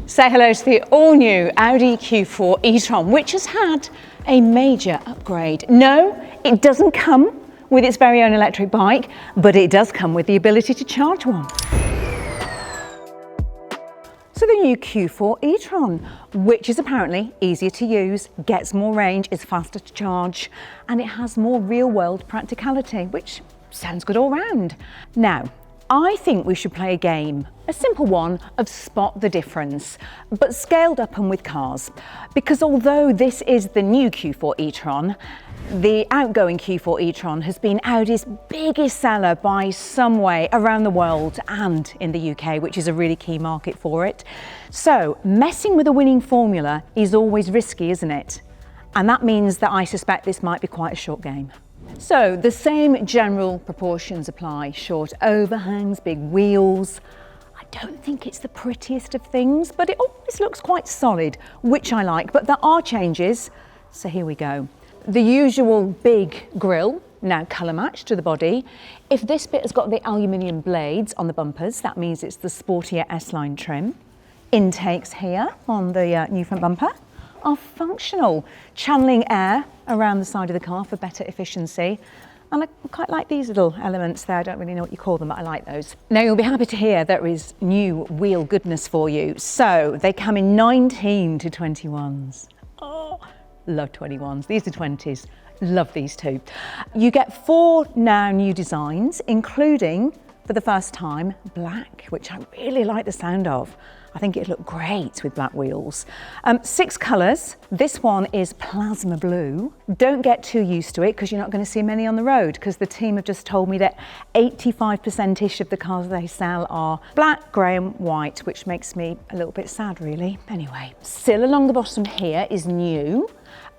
Say hello to the all-new Audi Q4 e-tron, which has had a major upgrade. No, it doesn't come with its very own electric bike, but it does come with the ability to charge one. So the new Q4 e-tron, which is apparently easier to use, gets more range, is faster to charge, and it has more real-world practicality, which sounds good all round. Now, I think we should play a game, a simple one, of spot the difference, but scaled up and with cars. Because although this is the new Q4 e-tron, the outgoing Q4 e-tron has been Audi's biggest seller by some way around the world and in the UK, which is a really key market for it. So messing with a winning formula is always risky, isn't it? And that means that I suspect this might be quite a short game. So the same general proportions apply: short overhangs, big wheels. I don't think it's the prettiest of things, but it always looks quite solid, which I like, but there are changes. So here we go. The usual big grille, now colour matched to the body. If this bit has got the aluminium blades on the bumpers, that means it's the sportier S-line trim. Intakes here on the new front bumper are functional, channeling air around the side of the car for better efficiency. And I quite like these little elements there. I don't really know what you call them, but I like those. Now you'll be happy to hear there is new wheel goodness for you. So they come in 19 to 21s. Oh, love 21s. These are 20s. Love these too. You get 4 now new designs, including, for the first time, black, which I really like the sound of. I think it'd look great with black wheels. 6 colours. This one is plasma blue. Don't get too used to it because you're not going to see many on the road, because the team have just told me that 85%-ish of the cars they sell are black, grey and white, which makes me a little bit sad really. Anyway, sill along the bottom here is new.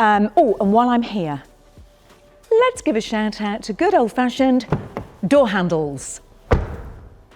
Oh, and while I'm here, let's give a shout out to good old-fashioned door handles.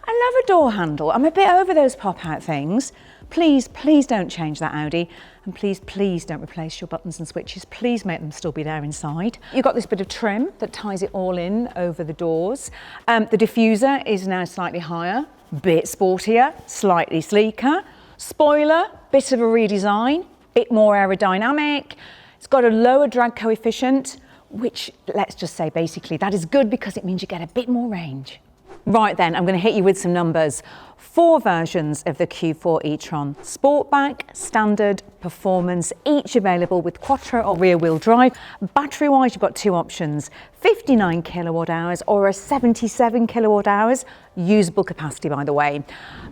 I love a door handle. I'm a bit over those pop-out things. Please, please don't change that, Audi. And please, please don't replace your buttons and switches. Please make them still be there inside. You've got this bit of trim that ties it all in over the doors. The diffuser is now slightly higher, bit sportier, slightly sleeker. Spoiler, bit of a redesign, bit more aerodynamic. It's got a lower drag coefficient, which, let's just say basically that is good because it means you get a bit more range. Right then, I'm going to hit you with some numbers. 4 versions of the Q4 e-tron: Sportback, Standard, Performance, each available with Quattro or rear-wheel drive. Battery-wise, you've got 2 options: 59 kilowatt hours or a 77 kilowatt hours, usable capacity by the way.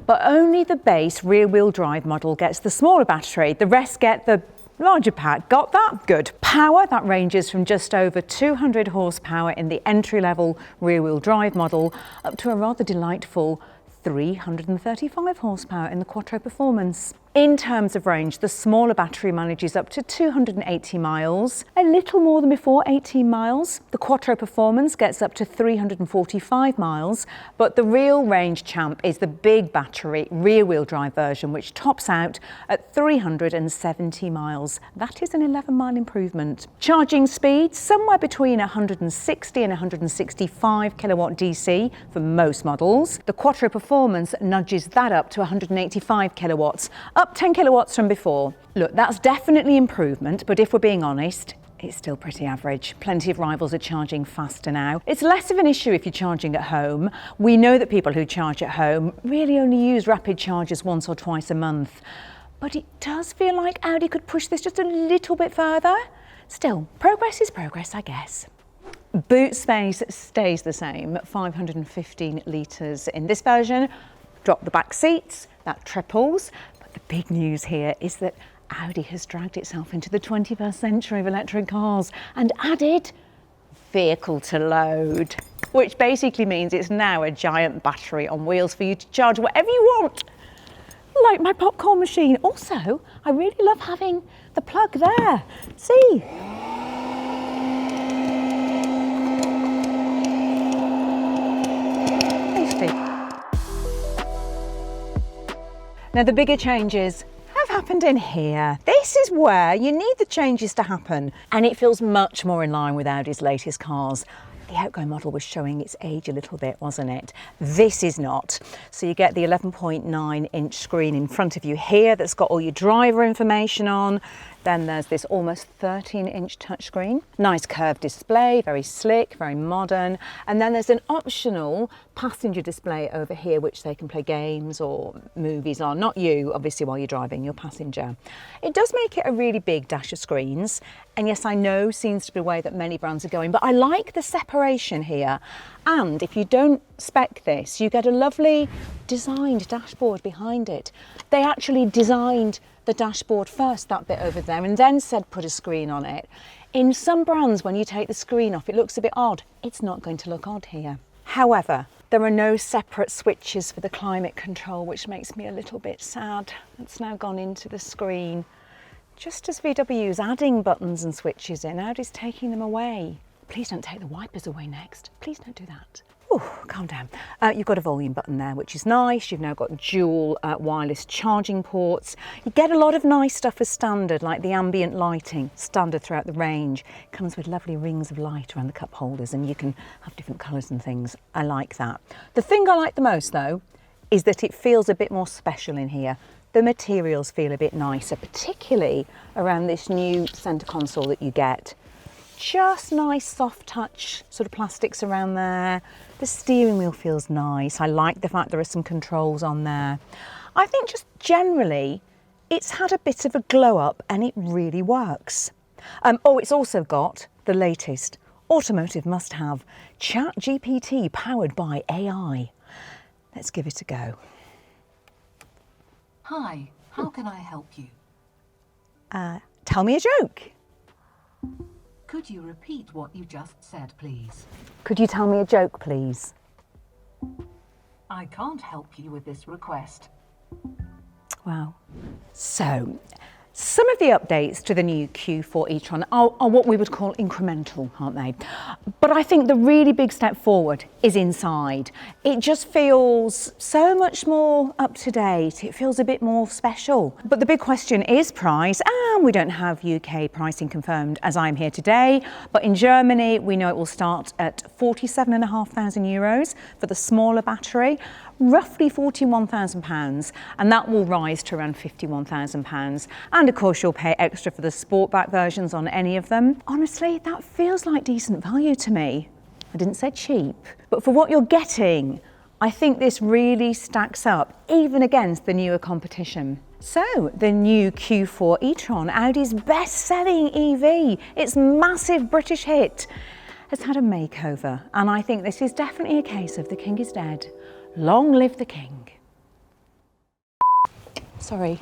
But only the base rear-wheel drive model gets the smaller battery. The rest get the larger pack. Got that? Good. Power, that ranges from just over 200 horsepower in the entry-level rear-wheel drive model up to a rather delightful 335 horsepower in the Quattro Performance. In terms of range, the smaller battery manages up to 280 miles, a little more than before, 18 miles. The Quattro Performance gets up to 345 miles, but the real range champ is the big battery rear-wheel drive version, which tops out at 370 miles. That is an 11-mile improvement. Charging speed, somewhere between 160 and 165 kilowatt DC for most models. The Quattro Performance nudges that up to 185 kilowatts, up 10 kilowatts from before. Look, that's definitely improvement, but if we're being honest, it's still pretty average. Plenty of rivals are charging faster now. It's less of an issue if you're charging at home. We know that people who charge at home really only use rapid chargers once or twice a month. But it does feel like Audi could push this just a little bit further. Still, progress is progress, I guess. Boot space stays the same, 515 litres in this version. Drop the back seats, that triples. The big news here is that Audi has dragged itself into the 21st century of electric cars and added vehicle to load, which basically means it's now a giant battery on wheels for you to charge whatever you want, like my popcorn machine. Also, I really love having the plug there. See? Now the bigger changes have happened in here. This is where you need the changes to happen, and it feels much more in line with Audi's latest cars. The outgoing model was showing its age a little bit, wasn't it? This is not. So you get the 11.9-inch screen in front of you here that's got all your driver information on. Then there's this almost 13-inch touchscreen. Nice curved display, very slick, very modern. And then there's an optional passenger display over here, which they can play games or movies on. Not you, obviously, while you're driving, your passenger. It does make it a really big dash of screens. And yes, I know seems to be the way that many brands are going, but I like the separation here. And if you don't spec this, you get a lovely designed dashboard behind it. They actually designed the dashboard first, that bit over there, and then said put a screen on it. In some brands, when you take the screen off, it looks a bit odd. It's not going to look odd here. However, there are no separate switches for the climate control, which makes me a little bit sad. It's now gone into the screen. Just as VW's adding buttons and switches in, Audi's taking them away. Please don't take the wipers away next. Please don't do that. Ooh, calm down. You've got a volume button there, which is nice. You've now got dual wireless charging ports. You get a lot of nice stuff as standard, like the ambient lighting, standard throughout the range. Comes with lovely rings of light around the cup holders, and you can have different colours and things. I like that. The thing I like the most, though, is that it feels a bit more special in here. The materials feel a bit nicer, particularly around this new centre console that you get. Just nice soft touch sort of plastics around there. The steering wheel feels nice. I like the fact there are some controls on there. I think just generally it's had a bit of a glow up and it really works. Oh, it's also got the latest automotive must-have, ChatGPT powered by AI. Let's give it a go. Hi, how can I help you? Tell me a joke. Could you repeat what you just said, please? Could you tell me a joke, please? I can't help you with this request. Wow. So, some of the updates to the new Q4 e-tron are what we would call incremental, aren't they? But I think the really big step forward is inside. It just feels so much more up to date. It feels a bit more special. But the big question is price, and we don't have UK pricing confirmed as I'm here today. But in Germany, we know it will start at €47,500 for the smaller battery, roughly £41,000, and that will rise to around £51,000. And of course, you'll pay extra for the Sportback versions on any of them. Honestly, that feels like decent value to me. I didn't say cheap, but for what you're getting, I think this really stacks up, even against the newer competition. So, the new Q4 e-tron, Audi's best-selling EV, its massive British hit, has had a makeover, and I think this is definitely a case of the king is dead. Long live the king. Sorry.